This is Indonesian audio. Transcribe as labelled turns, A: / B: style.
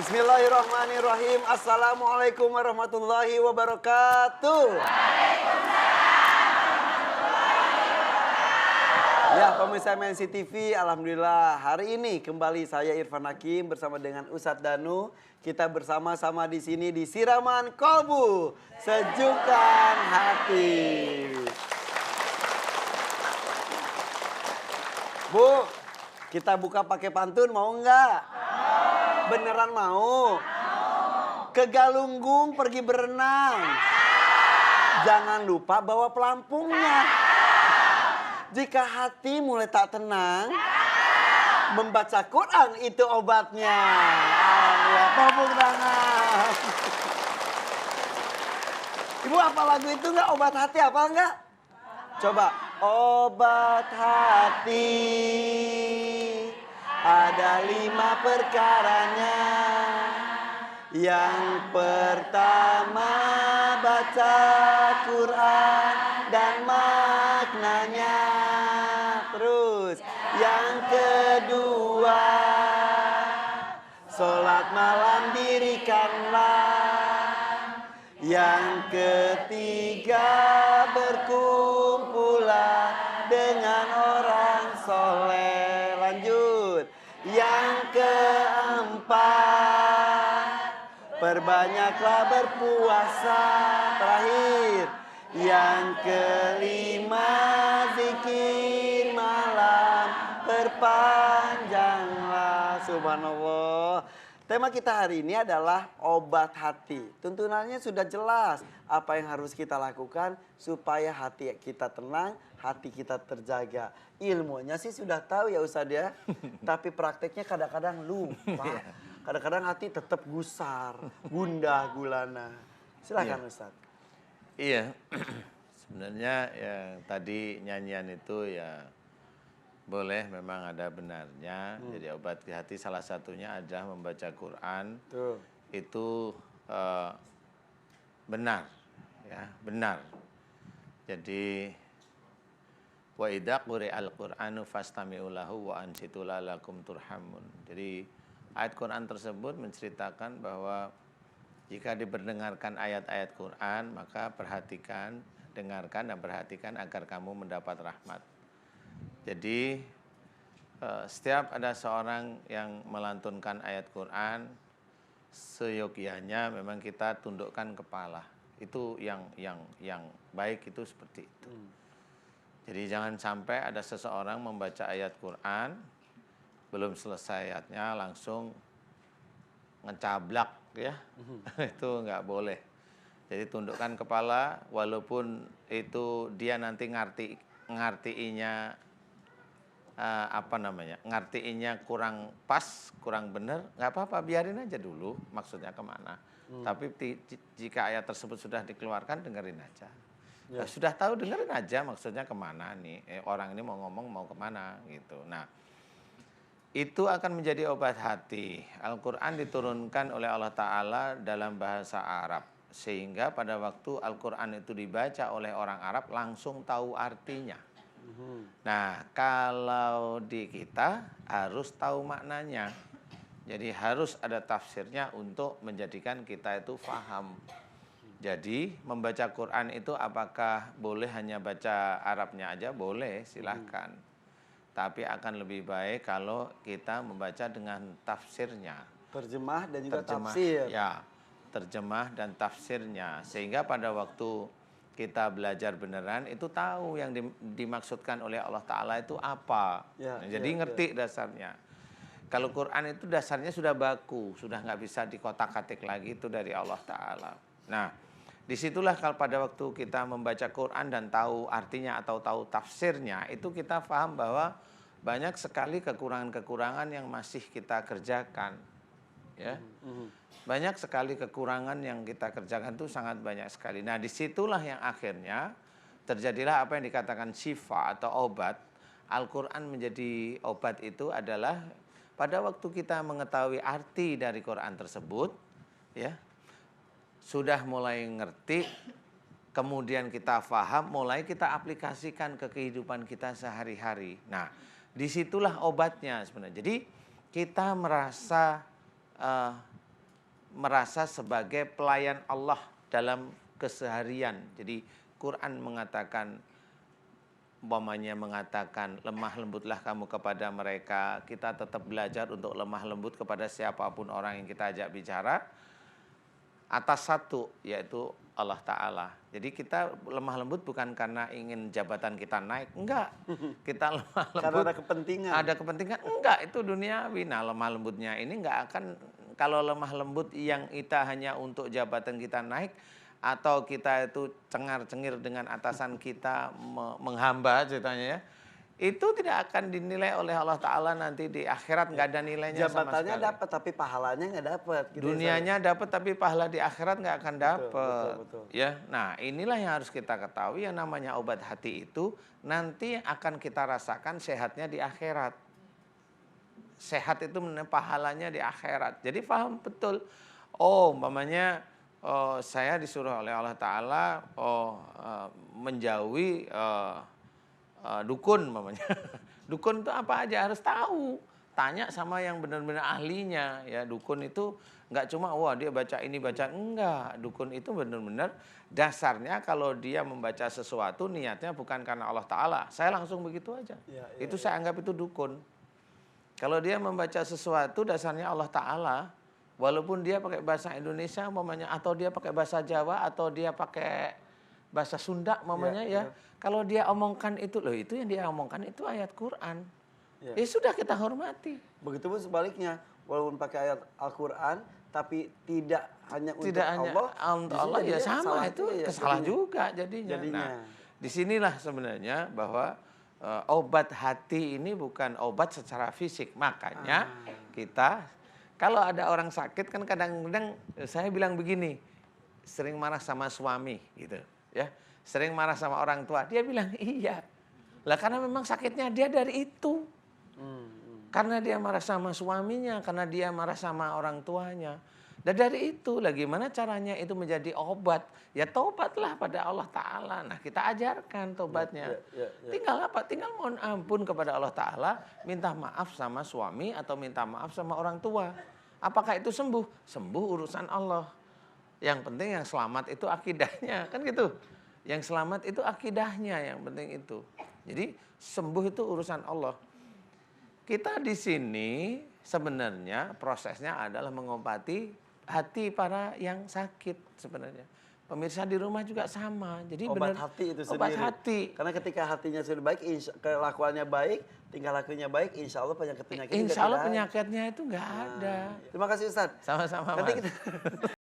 A: Bismillahirrahmanirrahim. Assalamualaikum warahmatullahi wabarakatuh. Ya, pemirsa MNC TV, alhamdulillah hari ini kembali saya Irfan Hakim bersama dengan Ustadz Danu. Kita bersama-sama di sini di Siraman Kolbu, Sejukan Hati. Bu, kita buka pakai pantun mau nggak? Beneran mau? Ke Galunggung pergi berenang. Jangan lupa bawa pelampungnya. Jika hati mulai tak tenang, membaca Quran itu obatnya. Ya, tepuk tangan. Ibu apa lagu itu nggak? Obat hati apa enggak? Coba. Obat hati ada 5 perkaranya. Yang pertama baca Quran dan maknanya. Terus yang kedua sholat malam dirikanlah. Yang ketiga berkumpulah dengan orang soleh. Lanjut. Yang keempat perbanyaklah berpuasa. Terakhir. Yang kelima zikir malam perpanjanglah. Subhanallah. Tema kita hari ini adalah obat hati. Tuntunannya sudah jelas apa yang harus kita lakukan supaya hati kita tenang, hati kita terjaga. Ilmunya sih sudah tahu ya Ustadz ya. Tapi prakteknya kadang-kadang lupa. Kadang-kadang hati tetap gusar, gundah gulana. Silakan Ustadz.
B: Iya, sebenarnya yang tadi nyanyian itu ya boleh, memang ada benarnya. Jadi obat hati salah satunya adalah membaca Quran. Itu benar, ya benar. Jadi wa idza quri'al Qur'anu fastami'u lahu wa ansitu la'allakum turhamun. Jadi ayat Quran tersebut menceritakan bahwa jika diperdengarkan ayat-ayat Quran, maka perhatikan, dengarkan dan perhatikan agar kamu mendapat rahmat. Jadi setiap ada seorang yang melantunkan ayat Quran, seyogyanya memang kita tundukkan kepala. Itu yang baik itu seperti itu. Jadi jangan sampai ada seseorang membaca ayat Quran, belum selesai ayatnya langsung ngecablak ya. Itu nggak boleh. Jadi tundukkan kepala, walaupun itu dia nanti ngartiinya ngartiinnya kurang pas, kurang benar, nggak apa-apa, biarin aja dulu maksudnya kemana. Tapi jika ayat tersebut sudah dikeluarkan, dengerin aja. Ya. Sudah tahu, dengerin aja maksudnya kemana nih, orang ini mau ngomong mau kemana gitu. Nah, itu akan menjadi obat hati. Al-Quran diturunkan oleh Allah Ta'ala dalam bahasa Arab. Sehingga pada waktu Al-Quran itu dibaca oleh orang Arab, langsung tahu artinya. Nah, kalau di kita harus tahu maknanya. Jadi harus ada tafsirnya untuk menjadikan kita itu paham. Jadi membaca Quran itu apakah boleh hanya baca Arabnya aja? Boleh, silahkan. Tapi akan lebih baik kalau kita membaca dengan tafsirnya.
A: Terjemah dan juga tafsir.
B: Ya, terjemah dan tafsirnya. Sehingga pada waktu kita belajar beneran itu tahu yang dimaksudkan oleh Allah Ta'ala itu apa. Jadi ngerti dasarnya. Kalau Quran itu dasarnya sudah baku, sudah nggak bisa dikotak-katik lagi, itu dari Allah Ta'ala. Nah, disitulah kalau pada waktu kita membaca Quran dan tahu artinya atau tahu tafsirnya, itu kita paham bahwa banyak sekali kekurangan-kekurangan yang masih kita kerjakan. Ya. Banyak sekali kekurangan yang kita kerjakan itu sangat banyak sekali. Nah, disitulah yang akhirnya terjadilah apa yang dikatakan syifa atau obat. Al-Quran menjadi obat itu adalah pada waktu kita mengetahui arti dari Quran tersebut, ya, sudah mulai ngerti, kemudian kita paham, mulai kita aplikasikan ke kehidupan kita sehari-hari. Nah, disitulah obatnya sebenarnya. Jadi kita merasa merasa sebagai pelayan Allah dalam keseharian. Jadi Quran mengatakan, umpamanya mengatakan lemah lembutlah kamu kepada mereka. Kita tetap belajar untuk lemah lembut kepada siapapun orang yang kita ajak bicara atas satu, yaitu Allah Ta'ala. Jadi kita lemah lembut bukan karena ingin jabatan kita naik, enggak. Kita lemah lembut
A: karena ada kepentingan.
B: Ada kepentingan, enggak, itu duniawi. Nah, lemah lembutnya ini enggak akan, kalau lemah lembut yang kita hanya untuk jabatan kita naik, atau kita itu cengar-cengir dengan atasan kita, menghamba ceritanya ya, itu tidak akan dinilai oleh Allah Ta'ala nanti di akhirat, nggak ada nilainya sama sekali.
A: Jabatannya dapat tapi pahalanya nggak dapat. Gitu
B: Dunianya dapat tapi pahala di akhirat nggak akan dapat.
A: Betul.
B: Ya, nah inilah yang harus kita ketahui, yang namanya obat hati itu nanti akan kita rasakan sehatnya di akhirat. Sehat itu pahalanya di akhirat. Jadi paham betul. Oh, umpamanya saya disuruh oleh Allah Ta'ala menjauhi dukun umpamanya. Dukun itu apa aja harus tahu. Tanya sama yang benar-benar ahlinya. Ya, dukun itu nggak cuma wah dia baca ini baca, enggak. Dukun itu benar-benar dasarnya kalau dia membaca sesuatu niatnya bukan karena Allah Ta'ala. Saya langsung begitu aja. Itu saya anggap itu dukun. Kalau dia membaca sesuatu dasarnya Allah Ta'ala, walaupun dia pakai bahasa Indonesia umpamanya, atau dia pakai bahasa Jawa, atau dia pakai bahasa Sunda umpamanya ya. Kalau dia omongkan itu, loh itu yang dia omongkan itu ayat Quran. Ya sudah, kita hormati.
A: Begitupun sebaliknya, walaupun pakai ayat Al-Quran, tapi tidak hanya untuk
B: untuk Allah ya sama, itu salah juga jadinya. Nah, disinilah sebenarnya bahwa obat hati ini bukan obat secara fisik. Makanya kita, kalau ada orang sakit kan kadang-kadang saya bilang begini, sering marah sama suami gitu ya, sering marah sama orang tua, dia bilang iya. Lah karena memang sakitnya dia dari itu. Karena dia marah sama suaminya, karena dia marah sama orang tuanya. Dan dari itu, gimana caranya itu menjadi obat? Ya tobatlah pada Allah Ta'ala. Nah kita ajarkan tobatnya. Tinggal apa? Tinggal mohon ampun kepada Allah Ta'ala, minta maaf sama suami atau minta maaf sama orang tua. Apakah itu sembuh? Sembuh urusan Allah. Yang penting yang selamat itu akidahnya, kan gitu. Yang selamat itu akidahnya, yang penting itu. Jadi sembuh itu urusan Allah. Kita di sini sebenarnya prosesnya adalah mengobati hati para yang sakit sebenarnya. Pemirsa di rumah juga sama. Jadi
A: obat hati itu sendiri.
B: Obat hati.
A: Karena ketika hatinya sudah baik, kelakuannya baik, tingkah lakunya baik, insya Allah penyakit-penyakit
B: insya Allah penyakitnya itu nggak ada.
A: Terima kasih Ustadz.
B: Sama-sama.
A: Nanti kita